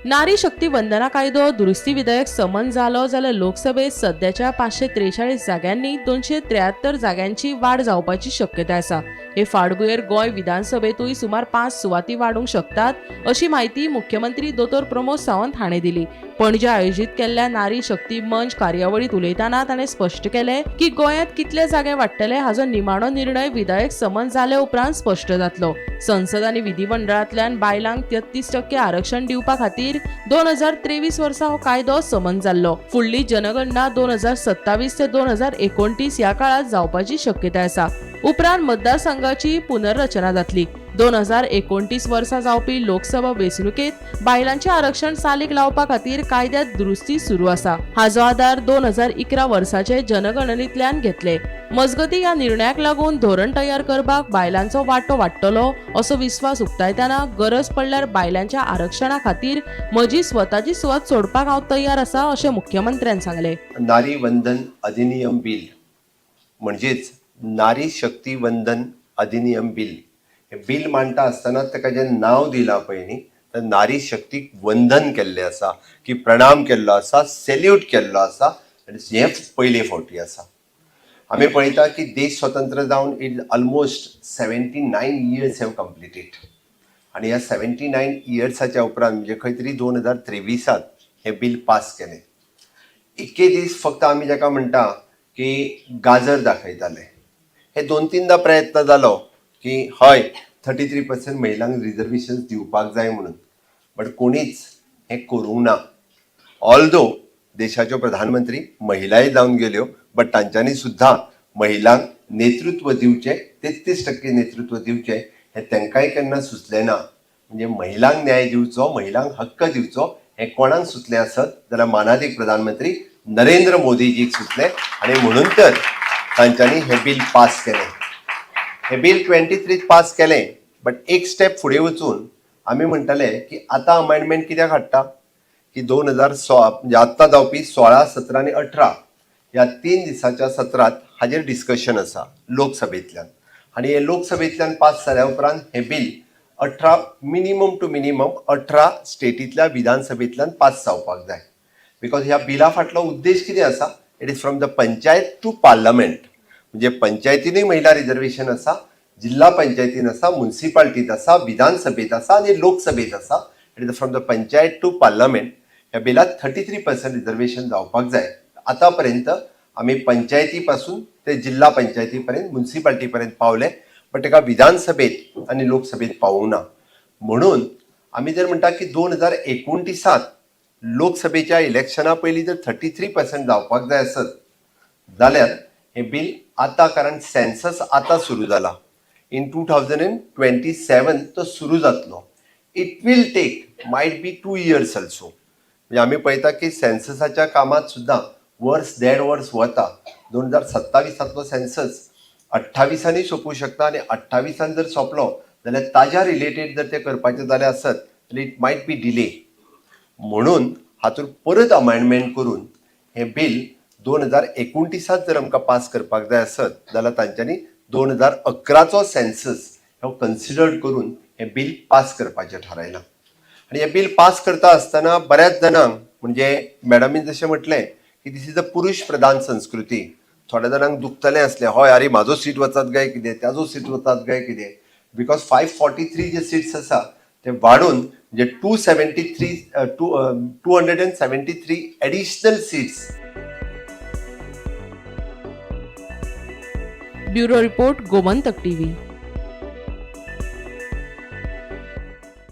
नारी शक्ती वंदना कायदो दुरुस्ती विधेयक समन जालो जाल्यार लोकसभेत सध्याच्या 543 जाग्यांनी 273 जाग्यांची वाढ जावपाची शक्यताय आसा। हे फाटभुंयेर गोंय विधानसभेतूय सुमार 5 सुवाती वाडूंक शकतात अशी माहिती मुख्यमंत्री दोतोर प्रमोद सावंत हाणें दिली। पणजे आयोजित केल्ल्या नारी शक्ती मंच कार्यावळीत उलयतना ताणें स्पश्ट केलें की गोंयांत कितले जागे वाडटले हाचो निमाणो निर्णय विधेयक समन जाले उपरांत स्पश्ट जातलो। संसद आनी विधिमंडळांतल्यान बायलांक 33% आरक्षण दिवपा खातीर 2023 वर्सा हो कायदो समन जाल्लो। फुडली जनगणना 2027 ते 2029 ह्या काळात जावपाची शक्यताय आसा। उपरांत मतदारसंघाची पुनर्रचना जातली। 2029 वर्सा जावपी लोकसभा वेंचणुकेत बायलांचे आरक्षण चालीक लावपा खातीर कायद्यात दुरुस्ती सुरू आसा। हाचो आदार 2011 वर्साचे जनगणनेंतल्यान घेतले। मजगती ह्या निर्णयाक लागून धोरण तयार करपाक बायलांचो वांटो वाडटलो असो विस्वास उक्तायतना गरज पडल्यार बायलांच्या आरक्षणा खातीर म्हजी स्वताची सुवात सोडपाक हांव तयार आसा अशें मुख्यमंत्र्यान सांगलें। नारी वंदन अधिनियम बिल म्हणजेच नारी शक्ती वंदन अधिनियम बिल हे बिल मांडटा आसतना ताका जें नांव दिलां पळय न्ही तर नारी शक्तीक वंदन केल्लें आसा की प्रणाम केल्लो आसा, सॅल्यूट केल्लो आसा आनी हें पयले फावटी आसा। आमी पळयता की देश स्वतंत्र जावन it almost 79 years have completed आनी ह्या 79 इयर्साच्या उपरांत म्हणजे खंय तरी 2023 हें बिल पास केलें। इतके दीस फक्त आमी जाका म्हणटा की गाजर दाखयताले। हे 2-3दा प्रयत्न जालो की हय 33% महिलांक रिजर्वेशन दिवपाक जाय म्हणून, बट कोणीच हें करूंक ना। ऑल्दो देशाच्यो प्रधानमंत्री महिलाय जावन गेल्यो, बट तांच्यांनी सुद्धा महिलांक नेतृत्व दिवचें, 33% नेतृत्व दिवचें हें तांकांय केन्ना सुचलें ना। म्हणजे महिलांक न्याय दिवचो, महिलांक हक्क दिवचो हें कोणाक सुचलें आसत जाल्यार मानाधीक प्रधानमंत्री नरेंद्र मोदीजीक सुचलें आनी म्हणून तर तांच्यांनी हें बिल पास केलें। हें बिल 23 पास केलें, बट एक स्टेप फुडें वचून आमी म्हणटाले की आतां अमेंडमेंट कित्याक हाडटा की 2016 म्हणजे आत्तां जावपी 16, 17 आनी 18 ह्या 3 दिसाच्या सत्रांत हाजेर डिस्कशन आसा लोकसभेंतल्यान आनी हे लोकसभेंतल्यान पास जाल्या उपरांत हें बिल 18 मिनिमम टू मिनिमम 18 स्टेटींतल्या विधानसभेंतल्यान पास जावपाक जाय। बिकॉज ह्या बिला फाटलो उद्देश कितें आसा, it is from the panchayat to parliament, म्हणजे पंचायतीनूय महिला रिजर्वेशन आसा, जिल्हा पंचायतीन आसा, म्युनिसिपालिटीत आसा, विधानसभेत आसा आनी लोकसभेत आसा। It is from the panchayat to parliament ह्या बिलात 33% रिजर्वेशन जावपाक जाय। आतां पर्यंत आमी पंचायती पासून ते जिल्हा पंचायती पर्यंत, म्युनिसिपालिटी पर्यंत पावले, बट ताका विधानसभेत आनी लोकसभेत पावूंक ना। म्हणून आमी जर म्हणटा की 2029 लोकसभेच्या इलेक्शना पयलीं जर 33% जावपाक जाय आसत जाल्यार हें बिल आतां, कारण सेन्सस आतां सुरू जाला, इन 2027 तो सुरू जातलो। It will take might be 2 years also. म्हणजे आमी पळयता की सेन्ससाच्या कामात सुद्दां वर्स 1.5 वर्स वता। 2027 सेन्सस 28 सोंपूं शकता आनी 28 जर सोंपलो जाल्यार ताज्या रिलेटेड जर ते करपाचें जालें आसत जाल्यार इट मायट बी डिले। म्हणून हातूंत परत अमेंडमेंट करून हें बिल 2029 जर आमकां पास करपाक जाय आसत जाल्यार तांच्यांनी 2011चो सेन्सस हो कन्सिडर्ड करून हें बिल पास करपाचें थारायलां। आनी हें बिल पास करता आसतना बऱ्याच जाणांक, म्हणजे मॅडमीन जशें म्हटलें की दिस इज अ पुरुश प्रधान संस्कृती, थोड्या जाणांक दुखतलें असलें, हय अरे म्हाजो सीट वचत काय कितें, त्याजो सीट वचत काय कितें, बिकॉज 543 जे सीट्स आसा ते वाडून म्हणजे 273 additional seats. Bureau report Gomantak TV.